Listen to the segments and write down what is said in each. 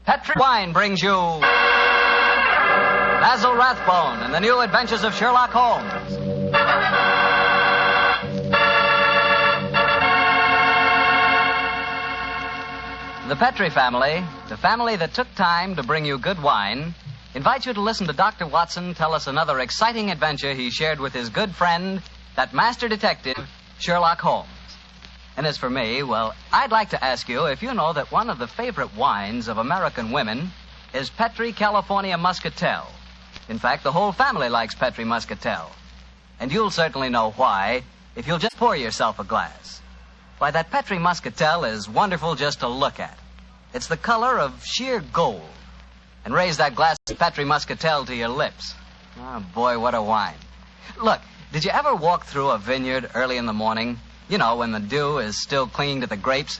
Petri Wine brings you Basil Rathbone and the New Adventures of Sherlock Holmes. The Petri family, the family that took time to bring you good wine, invites you to listen to Dr. Watson tell us another exciting adventure he shared with his good friend, that master detective, Sherlock Holmes. And as for me, well, I'd like to ask you if you know that one of the favorite wines of American women is Petri California Muscatel. In fact, the whole family likes Petri Muscatel. And you'll certainly know why if you'll just pour yourself a glass. Why, that Petri Muscatel is wonderful just to look at. It's the color of sheer gold. And raise that glass of Petri Muscatel to your lips. Oh, boy, what a wine. Look, did you ever walk through a vineyard early in the morning? You know, when the dew is still clinging to the grapes?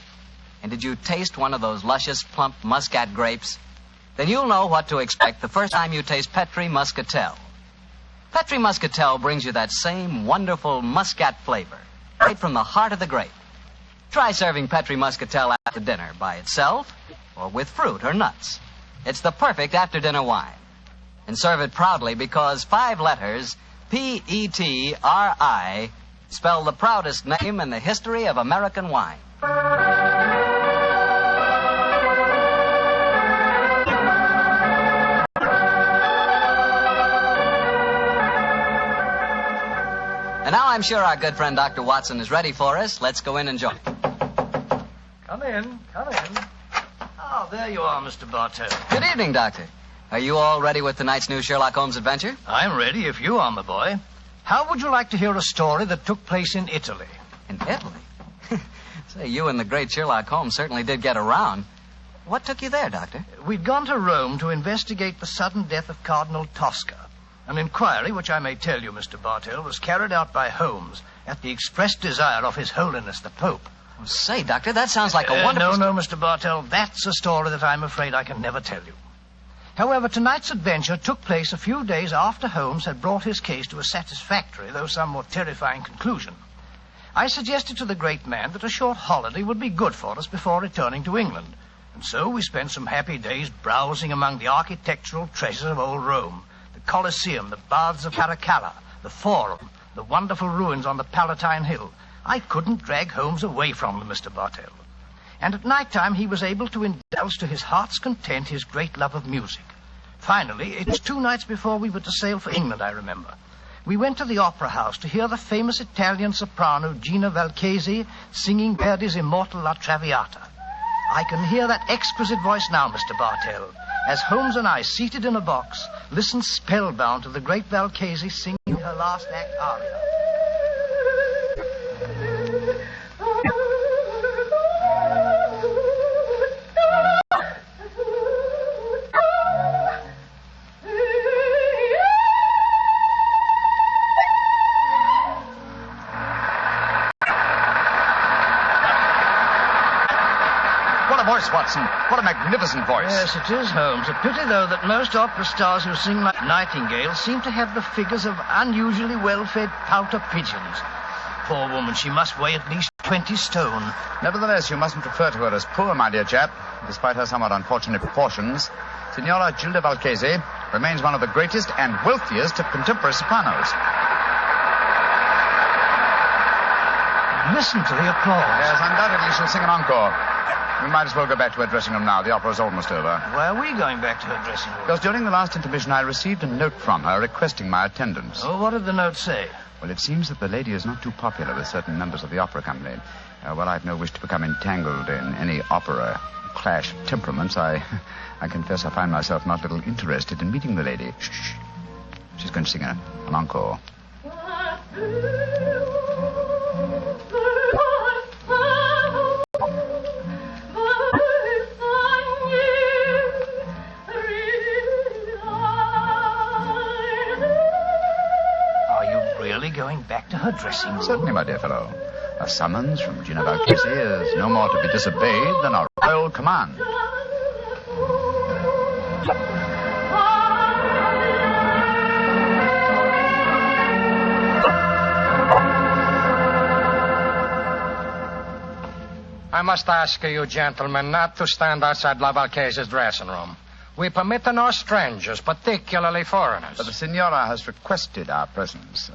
And did you taste one of those luscious, plump muscat grapes? Then you'll know what to expect the first time you taste Petri Muscatel. Petri Muscatel brings you that same wonderful muscat flavor, right from the heart of the grape. Try serving Petri Muscatel after dinner by itself or with fruit or nuts. It's the perfect after-dinner wine. And serve it proudly because 5 letters, P-E-T-R-I, spell the proudest name in the history of American wine. And now I'm sure our good friend Dr. Watson is ready for us. Let's go in and join. Come in. Oh, there you are, Mr. Bartell. Good evening, Doctor. Are you all ready with tonight's new Sherlock Holmes adventure? I'm ready if you are, my boy. How would you like to hear a story that took place in Italy? In Italy? Say, you and the great Sherlock Holmes certainly did get around. What took you there, Doctor? We'd gone to Rome to investigate the sudden death of Cardinal Tosca. An inquiry, which I may tell you, Mr. Bartell, was carried out by Holmes at the express desire of His Holiness the Pope. Oh, say, Doctor, that sounds like a wonderful... No, Mr. Bartell, that's a story that I'm afraid I can never tell you. However, tonight's adventure took place a few days after Holmes had brought his case to a satisfactory, though somewhat terrifying, conclusion. I suggested to the great man that a short holiday would be good for us before returning to England. And so we spent some happy days browsing among the architectural treasures of old Rome. The Colosseum, the Baths of Caracalla, the Forum, the wonderful ruins on the Palatine Hill. I couldn't drag Holmes away from them, Mr. Bartell. And at night time he was able to indulge to his heart's content his great love of music. Finally, it was 2 nights before we were to sail for England, I remember. We went to the opera house to hear the famous Italian soprano Gina Valchesi singing Verdi's immortal La Traviata. I can hear that exquisite voice now, Mr. Bartell, as Holmes and I, seated in a box, listened spellbound to the great Valchesi singing her last act aria. Voice, Watson. What a magnificent voice. Yes, it is, Holmes. A pity, though, that most opera stars who sing like nightingales seem to have the figures of unusually well-fed pouter pigeons. Poor woman, she must weigh at least 20 stone. Nevertheless, you mustn't refer to her as poor, my dear chap. Despite her somewhat unfortunate proportions, Signora Gilda Valchesi remains one of the greatest and wealthiest of contemporary sopranos. Listen to the applause. Yes, undoubtedly she'll sing an encore. We might as well go back to her dressing room now. The opera's almost over. Why are we going back to her dressing room? Because during the last intermission, I received a note from her requesting my attendance. Oh, what did the note say? Well, it seems that the lady is not too popular with certain members of the opera company. Well, I've no wish to become entangled in any opera clash of temperaments. I confess I find myself not a little interested in meeting the lady. Shh. She's going to sing an encore. Going back to her dressing room? Certainly, my dear fellow. A summons from Gina Valchesi is no more to be disobeyed than a royal command. I'm must ask you, gentlemen, not to stand outside La Valchese's dressing room. We permit no strangers, particularly foreigners. But the Signora has requested our presence.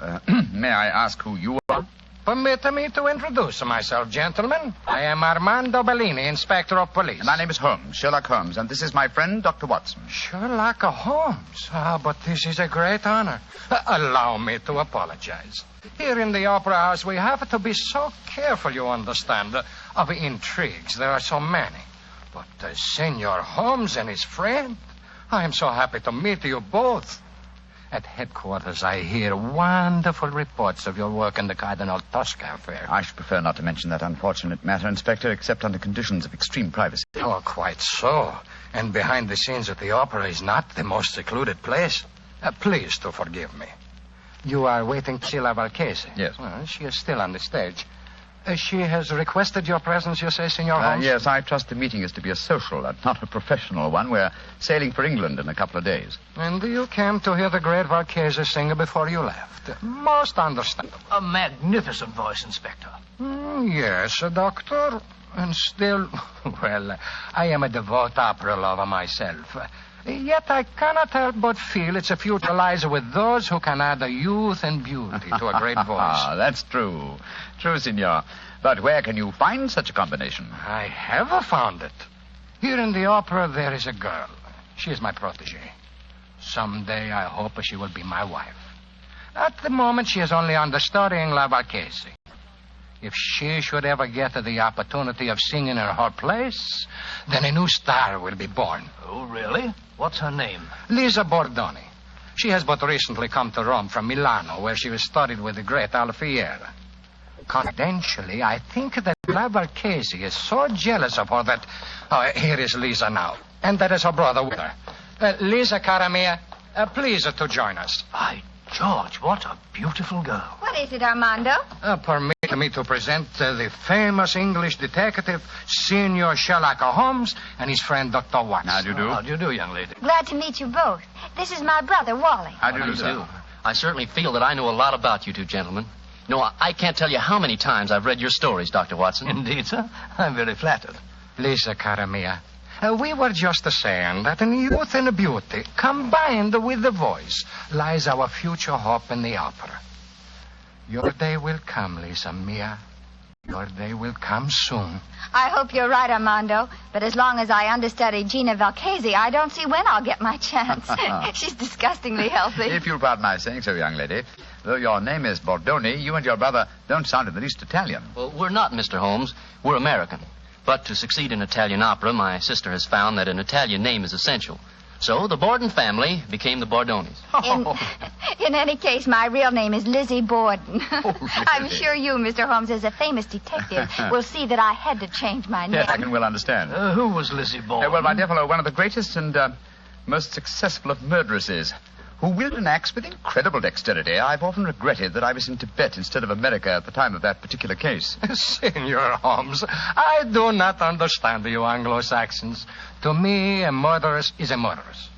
May I ask who you are? Permit me to introduce myself, gentlemen. I am Armando Bellini, Inspector of Police. And my name is Holmes, Sherlock Holmes, and this is my friend, Dr. Watson. Sherlock Holmes? But this is a great honor. Allow me to apologize. Here in the Opera House, we have to be so careful, you understand, of intrigues. There are so many. But Senor Holmes and his friend, I am so happy to meet you both. At headquarters, I hear wonderful reports of your work in the Cardinal Tosca affair. I should prefer not to mention that unfortunate matter, Inspector, except under conditions of extreme privacy. Oh, quite so. And behind the scenes at the opera is not the most secluded place. Please to forgive me. You are waiting to see La Valchese? Yes. Well, she is still on the stage. She has requested your presence, you say, Senor Holmes? Yes, I trust the meeting is to be a social and not a professional one. We're sailing for England in a couple of days. And you came to hear the great Valchese sing before you left. Most understandable. A magnificent voice, Inspector. Yes, Doctor. And still, well, I am a devout opera lover myself. Yet I cannot help but feel its future lies with those who can add a youth and beauty to a great voice. That's true. True, Signor. But where can you find such a combination? I have found it. Here in the opera, there is a girl. She is my protege. Someday, I hope she will be my wife. At the moment, she is only understudying La Valchese. If she should ever get the opportunity of singing in her place, then a new star will be born. Oh, really? What's her name? Lisa Bordoni. She has but recently come to Rome from Milano, where she was studied with the great Alfieri. Confidentially, I think that La Valchese is so jealous of her that... Oh, here is Lisa now. And that is her brother with her. Lisa, cara mia, please to join us. By George, what a beautiful girl. What is it, Armando? Permit me to present the famous English detective, Senor Sherlock Holmes, and his friend, Dr. Watson. How do you do? How do you do, young lady? Glad to meet you both. This is my brother, Wally. How do you do, sir? I certainly feel that I know a lot about you two gentlemen. No, I can't tell you how many times I've read your stories, Dr. Watson. Indeed, sir. I'm very flattered. Lisa, cara mia, we were just saying that in youth and beauty, combined with the voice, lies our future hope in the opera. Your day will come, Lisa mia. Your day will come soon. I hope you're right, Armando. But as long as I understudy Gina Valchese, I don't see when I'll get my chance. She's disgustingly healthy. If you'll pardon my saying so, young lady, though your name is Bordoni, you and your brother don't sound in the least Italian. Well, we're not, Mr. Holmes. We're American. But to succeed in Italian opera, my sister has found that an Italian name is essential. So the Borden family became the Bordonis. In any case, my real name is Lizzie Borden. Oh, really? I'm sure you, Mr. Holmes, as a famous detective, will see that I had to change my name. Yes, I can well understand. Who was Lizzie Borden? Well, my dear fellow, one of the greatest and most successful of murderesses, who wielded an axe with incredible dexterity. I've often regretted that I was in Tibet instead of America at the time of that particular case. Senor Holmes, I do not understand you Anglo-Saxons. To me, a murderess is a murderess.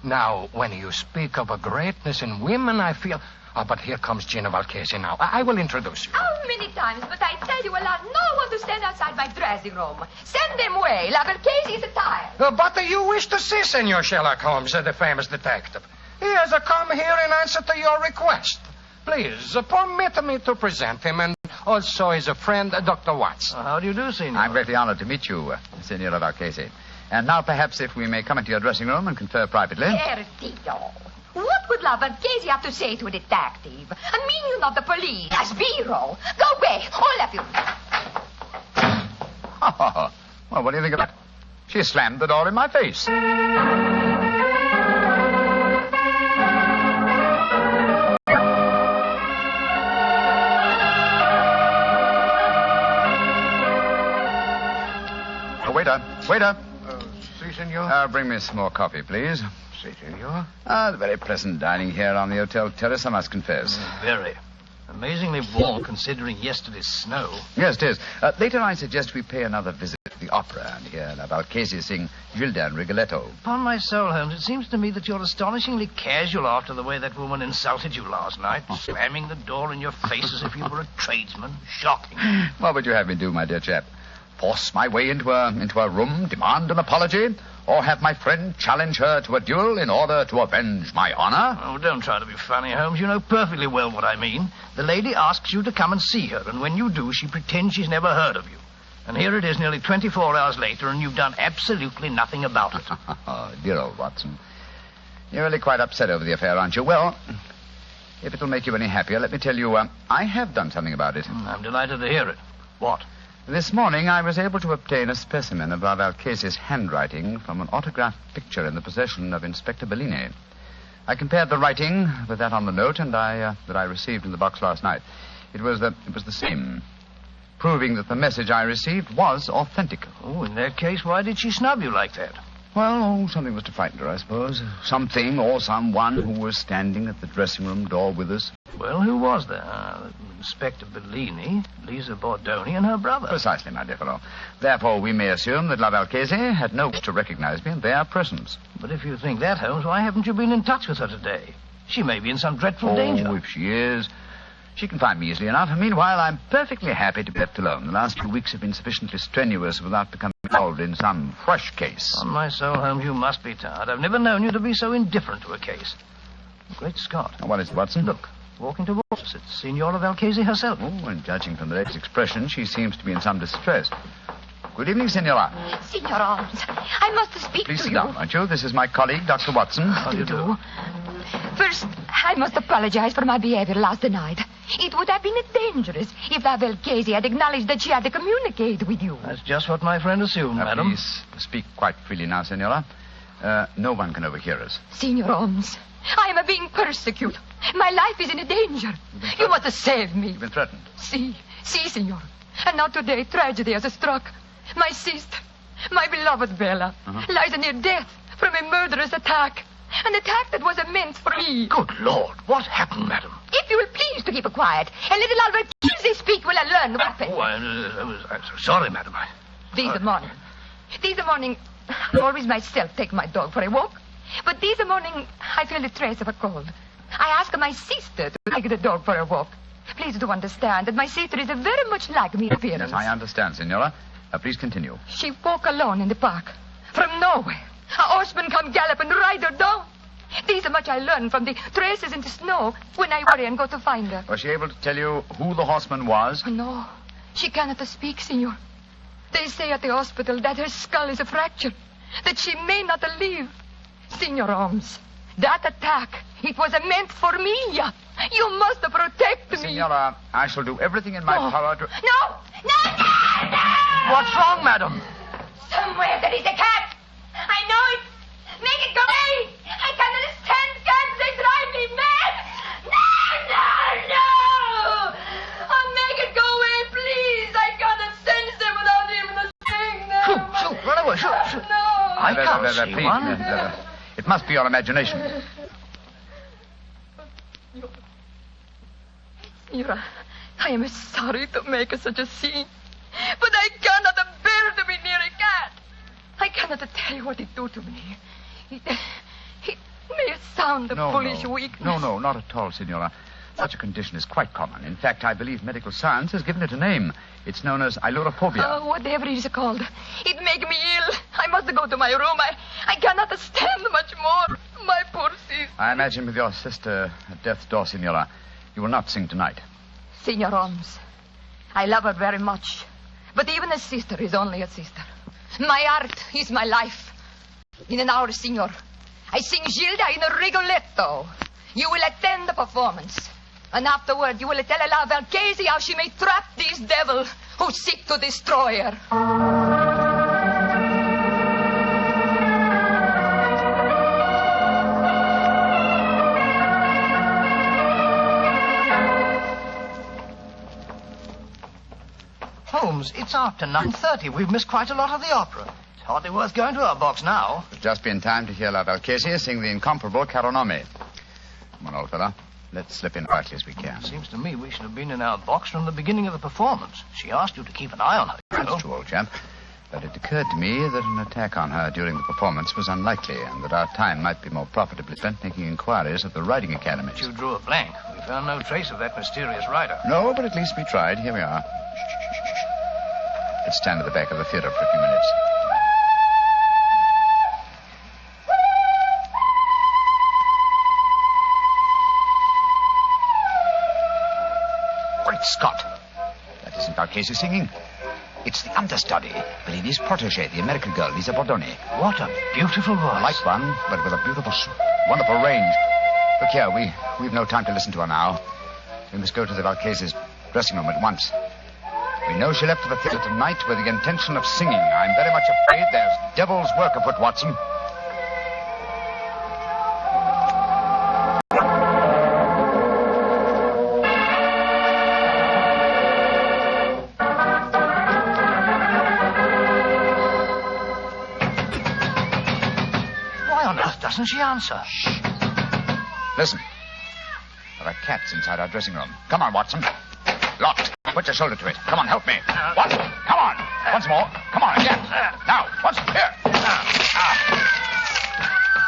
Now, when you speak of a greatness in women, I feel... Oh, but here comes Gina Valchese now. I will introduce you. How many times must I tell you allow no one to stand outside my dressing room? Send them away. La Valchese is tired. But you wish to see Senor Sherlock Holmes, the famous detective. He has come here in answer to your request. Please, permit me to present him, and also his friend, Dr. Watson. How do you do, Senor? I'm greatly honored to meet you, Senora Valchese. And now, perhaps, if we may come into your dressing room and confer privately. Perdio. What would La Valchese have to say to a detective? I mean, you're not the police. A Spiro. Go away, all of you. Well, what do you think of that? She slammed the door in my face. Waiter. Si, senor. Bring me some more coffee, please. Si, senor. The very pleasant dining here on the hotel terrace, I must confess. Very. Amazingly warm, considering yesterday's snow. Yes, it is. Later, I suggest we pay another visit to the opera and hear La Valchese sing Gilda and Rigoletto. Upon my soul, Holmes, it seems to me that you're astonishingly casual after the way that woman insulted you last night, slamming the door in your face as if you were a tradesman. Shocking. What would you have me do, my dear chap? Force my way into her room, demand an apology, or have my friend challenge her to a duel in order to avenge my honor? Oh, don't try to be funny, Holmes. You know perfectly well what I mean. The lady asks you to come and see her, and when you do, she pretends she's never heard of you. And here it is nearly 24 hours later, and you've done absolutely nothing about it. Oh, dear old Watson. You're really quite upset over the affair, aren't you? Well, if it'll make you any happier, let me tell you, I have done something about it. I'm delighted to hear it. What? This morning, I was able to obtain a specimen of La Valchese's handwriting from an autographed picture in the possession of Inspector Bellini. I compared the writing with that on the note that I received in the box last night. It was the same, proving that the message I received was authentic. Oh, in that case, why did she snub you like that? Well, something must have frightened her, I suppose. Something or someone who was standing at the dressing room door with us. Well, who was there? Inspector Bellini, Lisa Bordoni, and her brother. Precisely, my dear fellow. Therefore, we may assume that La Valchese had no wish to recognize me in their presence. But if you think that, Holmes, why haven't you been in touch with her today? She may be in some dreadful danger. Oh, if she is, she can find me easily enough. And meanwhile, I'm perfectly happy to be left alone. The last 2 weeks have been sufficiently strenuous without becoming involved in some fresh case. On my soul, Holmes, you must be tired. I've never known you to be so indifferent to a case. Great Scott. What is it, Watson? Look, walking towards us. It's Signora Valchese herself. Oh, and judging from the lady's expression, she seems to be in some distress. Good evening, Signora. Signor Holmes, I must speak Please to sit you. down, won't you? This is my colleague, Dr. Watson. How do you do? First, I must apologize for my behavior last night. It would have been dangerous if La Valchese had acknowledged that she had to communicate with you. That's just what my friend assumed, madam. Please speak quite freely now, Signora. No one can overhear us. Signor Holmes, I am being persecuted. My life is in danger. You must save me. You've been threatened. Si, Signor. And now today, tragedy has struck. My sister, my beloved Bella, lies near death from a murderous attack. An attack that was meant for me. Good Lord, what happened, madam? If you will please to keep quiet, and let La Valchese speak while I learn what happened. I'm so sorry, madam. This morning, I always myself take my dog for a walk. But this morning, I feel a trace of a cold. I asked my sister to take the dog for a walk. Please do understand that my sister is very much like me in appearance. Yes, I understand, Signora. Please continue. She walked alone in the park. From nowhere, a horseman come gallop and ride her down. This much I learned from the traces in the snow when I worry and go to find her. Was she able to tell you who the horseman was? Oh, no, she cannot speak, Signor. They say at the hospital that her skull is fractured, that she may not live. Signor Holmes, that attack, it was meant for me. You must protect me. Signora, I shall do everything in my power to... No! What's wrong, madam? Somewhere there is a cat. I know it. Make it go away. I cannot stand cats. They drive me mad. No! Oh, make it go away, please. I cannot sense them without even seeing them. Shoot, run away, shoot. No. I can't see please, one. It must be your imagination. Signora, I am sorry to make such a scene, but I cannot bear to be near a cat. I cannot tell you what it do to me. It may sound a foolish weakness. No, not at all, Signora. Such a condition is quite common. In fact, I believe medical science has given it a name. It's known as ailurophobia. Oh, whatever it is called. It make me ill. I must go to my room. I cannot stand much more. My poor sister. I imagine with your sister at death's door, Signora, you will not sing tonight. Signor Holmes, I love her very much. But even a sister is only a sister. My art is my life. In an hour, Signor, I sing Gilda in a Rigoletto. You will attend the performance. And afterward, you will tell La Valchese how she may trap this devil who seek to destroy her. Holmes, it's after 9:30. We've missed quite a lot of the opera. It's hardly worth going to our box now. We've just been time to hear La Valchese sing the incomparable Caro Nome. Come on, old fella. Let's slip in quietly as we can. Seems to me we should have been in our box from the beginning of the performance. She asked you to keep an eye on her. That's true, old chap. But it occurred to me that an attack on her during the performance was unlikely, and that our time might be more profitably spent making inquiries at the riding academies. You drew a blank. We found no trace of that mysterious rider. No, but at least we tried. Here we are. Let's stand at the back of the theater for a few minutes. Great Scott! That isn't Valchese singing. It's the understudy, Bellini's protege, the American girl, Lisa Bordoni. What a beautiful voice. Like one, but with a beautiful, wonderful range. Look here, we've no time to listen to her now. We must go to the Valchese's dressing room at once. We know she left for the theater tonight with the intention of singing. I'm very much afraid there's devil's work afoot, Watson. Doesn't she answer? Shh. Listen. There are cats inside our dressing room. Come on, Watson. Locked. Put your shoulder to it. Come on, help me. Watson, come on. Once more. Come on, again. Now, Watson, here.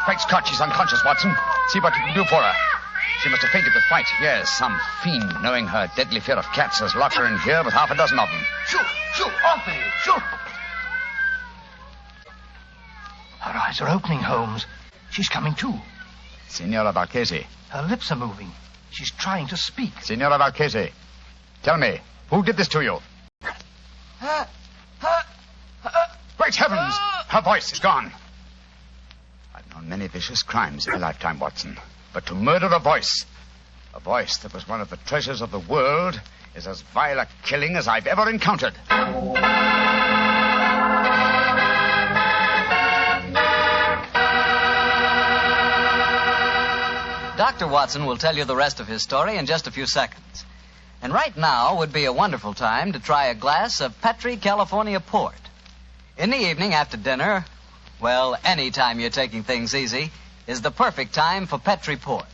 Great Scott, she's unconscious, Watson. See what you can do for her. She must have fainted with fright. Yes, some fiend, knowing her deadly fear of cats, has locked her in here with half a dozen of them. Shoot, off with you, shoot. Her eyes are opening, Holmes. She's coming to. Signora Valchese. Her lips are moving. She's trying to speak. Signora Valchese, tell me, who did this to you? Great heavens! Her voice is gone. I've known many vicious crimes in my lifetime, Watson. But to murder a voice that was one of the treasures of the world, is as vile a killing as I've ever encountered. Dr. Watson will tell you the rest of his story in just a few seconds. And right now would be a wonderful time to try a glass of Petri California Port. In the evening after dinner, well, any time you're taking things easy, is the perfect time for Petri Port.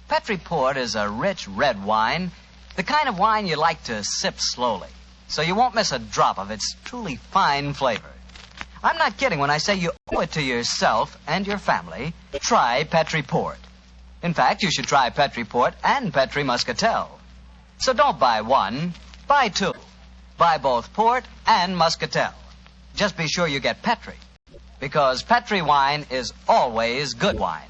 Petri Port is a rich red wine, the kind of wine you like to sip slowly, so you won't miss a drop of its truly fine flavor. I'm not kidding when I say you owe it to yourself and your family. Try Petri Port. In fact, you should try Petri Port and Petri Muscatel. So don't buy one, buy two. Buy both Port and Muscatel. Just be sure you get Petri, because Petri wine is always good wine.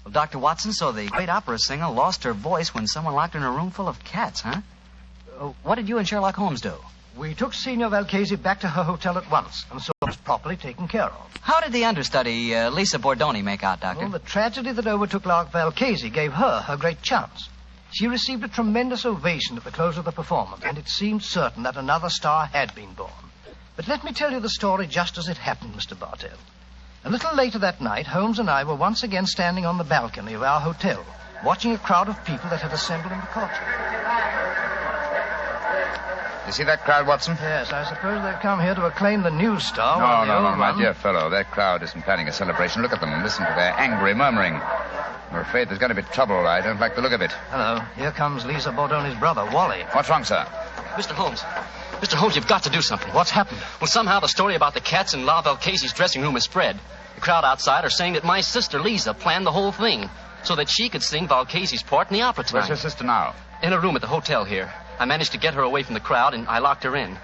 Well, Dr. Watson, so the great opera singer lost her voice when someone locked her in a room full of cats, huh? What did you and Sherlock Holmes do? We took Signor Valchese back to her hotel at once, and so it was properly taken care of. How did the understudy, Lisa Bordoni, make out, Doctor? Well, the tragedy that overtook Valchese gave her great chance. She received a tremendous ovation at the close of the performance, and it seemed certain that another star had been born. But let me tell you the story just as it happened, Mr. Bartell. A little later that night, Holmes and I were once again standing on the balcony of our hotel, watching a crowd of people that had assembled in the courtyard. You see that crowd, Watson? Yes, I suppose they've come here to acclaim the new star. No, my dear fellow. That crowd isn't planning a celebration. Look at them. Listen to their angry murmuring. I'm afraid there's going to be trouble. I don't like the look of it. Hello. Here comes Lisa Bordoni's brother, Wally. What's wrong, sir? Mr. Holmes. Mr. Holmes, you've got to do something. What's happened? Well, somehow the story about the cats in La Valchese's dressing room has spread. The crowd outside are saying that my sister, Lisa, planned the whole thing so that she could sing Valchese's part in the opera tonight. Where's your sister now? In a room at the hotel here. I managed to get her away from the crowd, and I locked her in.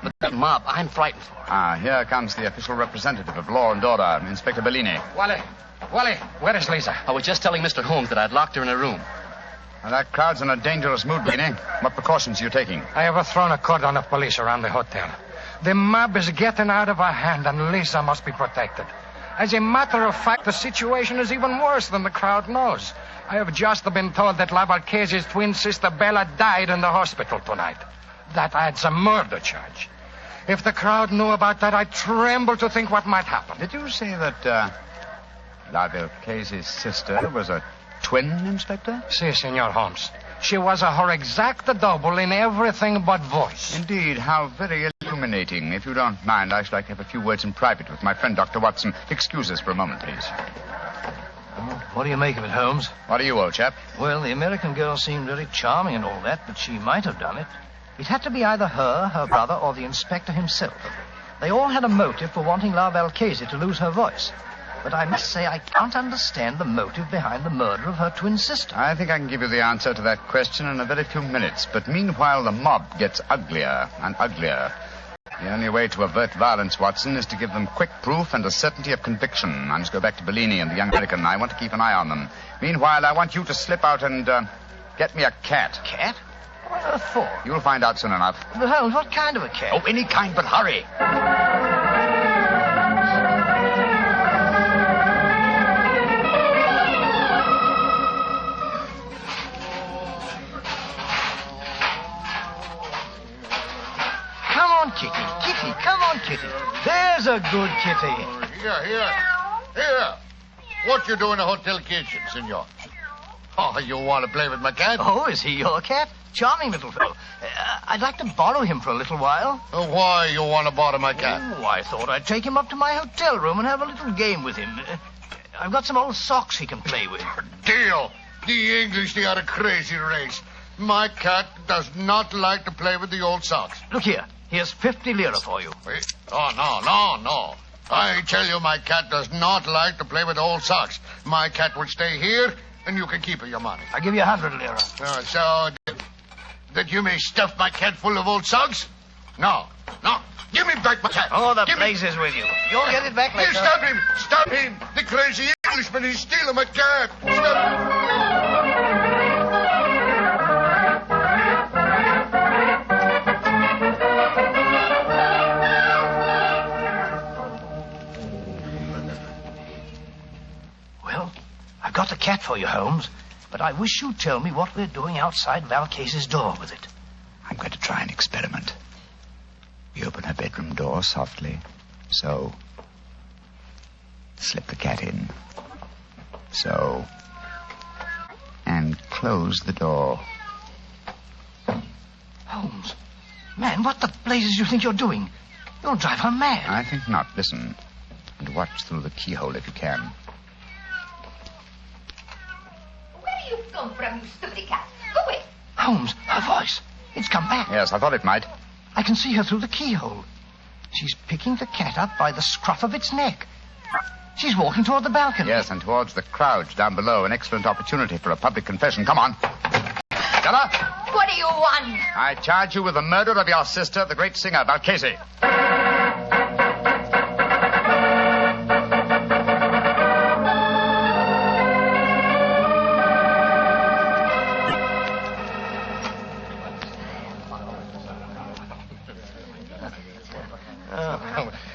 But that mob, I'm frightened for her. Here comes the official representative of law and order, Inspector Bellini. Wally, where is Lisa? I was just telling Mr. Holmes that I'd locked her in a room. Now, that crowd's in a dangerous mood, Bellini. What precautions are you taking? I have thrown a cordon of police around the hotel. The mob is getting out of our hand, and Lisa must be protected. As a matter of fact, the situation is even worse than the crowd knows. I have just been told that La Valchese's twin sister Bella died in the hospital tonight. That adds a murder charge. If the crowd knew about that, I tremble to think what might happen. Did you say that La Valchese's sister was a twin, Inspector? Si, Senor Holmes. She was her exact double in everything but voice. Indeed, how very illuminating. If you don't mind, I should like to have a few words in private with my friend, Dr. Watson. Excuse us for a moment, please. What do you make of it, Holmes? What do you, old chap? Well, the American girl seemed very charming and all that, but she might have done it. It had to be either her brother, or the inspector himself. They all had a motive for wanting La Valchese to lose her voice. but I must say I can't understand the motive behind the murder of her twin sister. I think I can give you the answer to that question in a very few minutes. But meanwhile, the mob gets uglier and uglier. The only way to avert violence, Watson, is to give them quick proof and a certainty of conviction. I must go back to Bellini and the young American. I want to keep an eye on them. Meanwhile, I want you to slip out and get me a cat. Cat? What on earth for? You'll find out soon enough. But Holmes, what kind of a cat? Oh, any kind, but hurry. Come on, Kitty. Kitty, come on, Kitty. There's a good kitty. Here. What you do in the hotel kitchen, senor? Oh, you want to play with my cat? Oh, is he your cat? Charming little fellow. I'd like to borrow him for a little while. Why you want to borrow my cat? Oh, I thought I'd take him up to my hotel room and have a little game with him. I've got some old socks he can play with. Deal. The English, they are a crazy race. My cat does not like to play with the old socks. Look here. Here's 50 lira for you. Wait. Oh, no. I tell you, my cat does not like to play with old socks. My cat will stay here, and you can keep your money. I'll give you 100 lira. So that you may stuff my cat full of old socks? No. Give me back my cat. Oh, the place is with you. You'll get it back later. Stop him. The crazy Englishman is stealing my cat. Stop. Well, I've got the cat for you, Holmes, but I wish you'd tell me what we're doing outside Valcase's door with it. I'm going to try an experiment. You open her bedroom door softly. So. Slip the cat in. So. And close the door. Holmes, man, what the blazes do you think you're doing? You'll drive her mad. I think not. Listen. And watch through the keyhole if you can. Where do you come from, you stupid cat? Go away. Holmes, her voice. It's come back. Yes, I thought it might. I can see her through the keyhole. She's picking the cat up by the scruff of its neck. She's walking toward the balcony. Yes, and towards the crowd down below. An excellent opportunity for a public confession. Come on. Stella? What do you want? I charge you with the murder of your sister, the great singer, Valcase.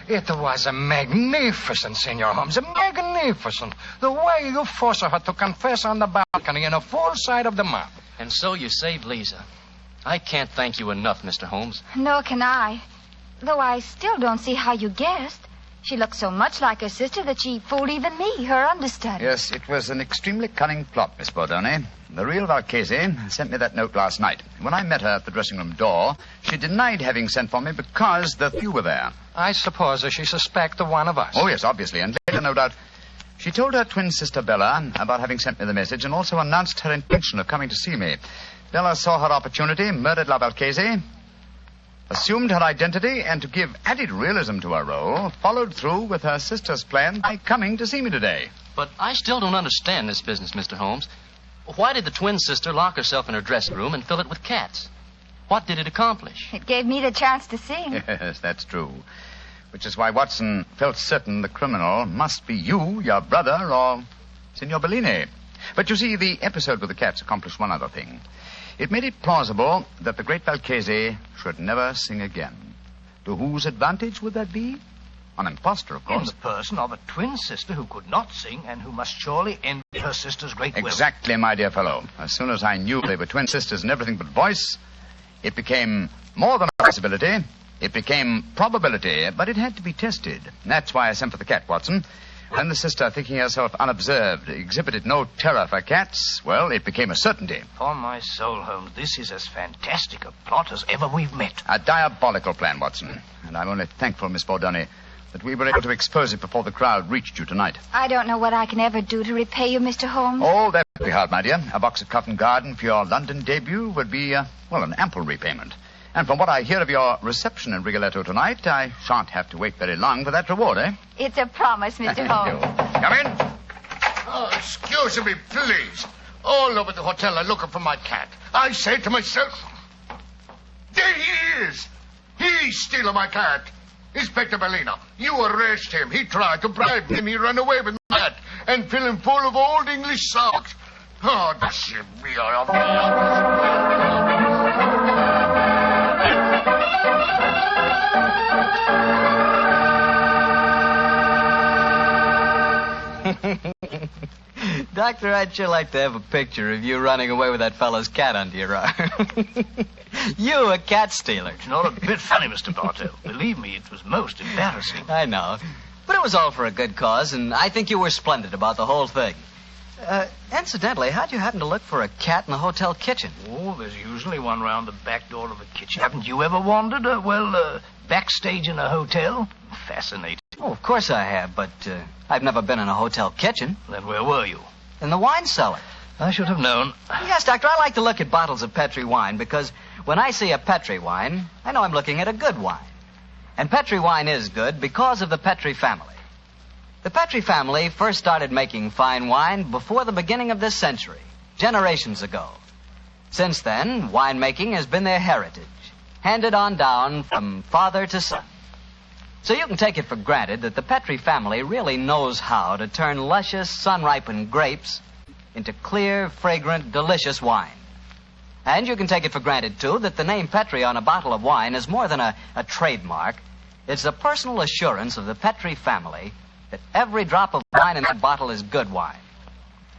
It was a magnificent, Senor Holmes. Magnificent. The way you forced her to confess on the balcony in a full sight of the mob. And so you saved Lisa. I can't thank you enough, Mr. Holmes. Nor can I. Though I still don't see how you guessed. She looked so much like her sister that she fooled even me, her understudy. Yes, it was an extremely cunning plot, Miss Bordone. The real Valcase sent me that note last night. When I met her at the dressing room door, she denied having sent for me because the few were there. I suppose that she suspected one of us. Oh, yes, obviously. And later, no doubt, she told her twin sister Bella about having sent me the message and also announced her intention of coming to see me. Bella saw her opportunity, murdered La Valcase, assumed her identity, and to give added realism to her role, followed through with her sister's plan by coming to see me today. But I still don't understand this business, Mr. Holmes. Why did the twin sister lock herself in her dressing room and fill it with cats? What did it accomplish? It gave me the chance to sing. Yes, that's true. Which is why Watson felt certain the criminal must be you, your brother, or Signor Bellini. But you see, the episode with the cats accomplished one other thing. It made it plausible that the great Valcase should never sing again. To whose advantage would that be? An impostor, of course. In the person of a twin sister who could not sing and who must surely envy her sister's great will. Exactly, my dear fellow. As soon as I knew they were twin sisters in everything but voice, it became more than a possibility. It became probability, but it had to be tested. That's why I sent for the cat, Watson. When the sister, thinking herself unobserved, exhibited no terror for cats, well, it became a certainty. Upon my soul, Holmes, this is as fantastic a plot as ever we've met. A diabolical plan, Watson. And I'm only thankful, Miss Bordone, that we were able to expose it before the crowd reached you tonight. I don't know what I can ever do to repay you, Mr. Holmes. Oh, that would be hard, my dear. A box of Covent Garden for your London debut would be, an ample repayment. And from what I hear of your reception in Rigoletto tonight, I shan't have to wait very long for that reward, eh? It's a promise, Mr. Holmes. Come in. Oh, excuse me, please. All over the hotel I'm looking for my cat. I say to myself, there he is. He's stealing my cat. Inspector Bellino, you arrest him. He tried to bribe him. He ran away with my cat and fill him full of old English socks. Oh, this should be Doctor, I'd sure like to have a picture of you running away with that fellow's cat under your arm. You, a cat stealer. It's not a bit funny, Mr. Bartell. Believe me, it was most embarrassing. I know. But it was all for a good cause, and I think you were splendid about the whole thing. Incidentally, how'd you happen to look for a cat in the hotel kitchen? Oh, there's usually one round the back door of the kitchen. Haven't you ever wandered, backstage in a hotel? Fascinating. Oh, of course I have, but I've never been in a hotel kitchen. Then where were you? In the wine cellar. I should have known. Yes, Doctor, I like to look at bottles of Petri wine because when I see a Petri wine, I know I'm looking at a good wine. And Petri wine is good because of the Petri family. The Petri family first started making fine wine before the beginning of this century, generations ago. Since then, winemaking has been their heritage, handed on down from father to son. So you can take it for granted that the Petri family really knows how to turn luscious, sun-ripened grapes into clear, fragrant, delicious wine. And you can take it for granted, too, that the name Petri on a bottle of wine is more than a trademark. It's a personal assurance of the Petri family that every drop of wine in that bottle is good wine.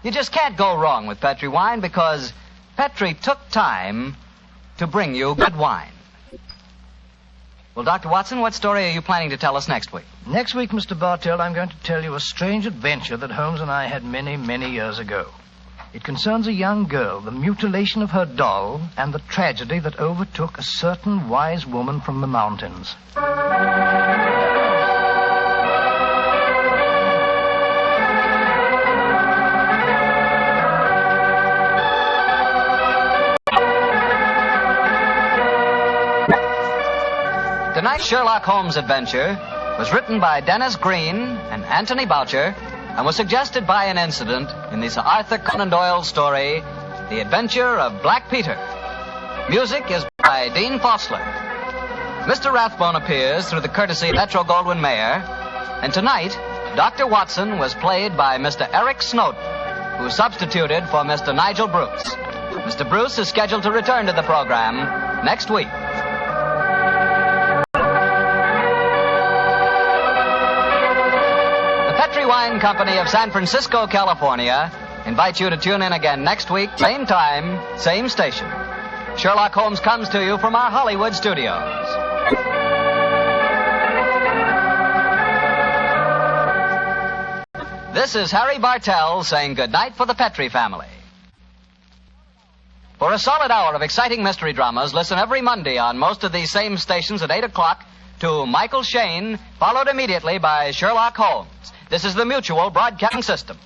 You just can't go wrong with Petri wine because Petri took time to bring you good wine. Well, Dr. Watson, what story are you planning to tell us next week? Next week, Mr. Bartell, I'm going to tell you a strange adventure that Holmes and I had many, many years ago. It concerns a young girl, the mutilation of her doll, and the tragedy that overtook a certain wise woman from the mountains. Tonight's Sherlock Holmes adventure was written by Dennis Green and Anthony Boucher and was suggested by an incident in the Sir Arthur Conan Doyle story, The Adventure of Black Peter. Music is by Dean Fossler. Mr. Rathbone appears through the courtesy of Metro-Goldwyn-Mayer, and tonight, Dr. Watson was played by Mr. Eric Snowden, who substituted for Mr. Nigel Bruce. Mr. Bruce is scheduled to return to the program next week. Wine Company of San Francisco, California, invites you to tune in again next week, same time, same station. Sherlock Holmes comes to you from our Hollywood studios. This is Harry Bartell saying goodnight for the Petri family. For a solid hour of exciting mystery dramas, listen every Monday on most of these same stations at 8 o'clock to Michael Shayne, followed immediately by Sherlock Holmes. This is the Mutual Broadcasting System.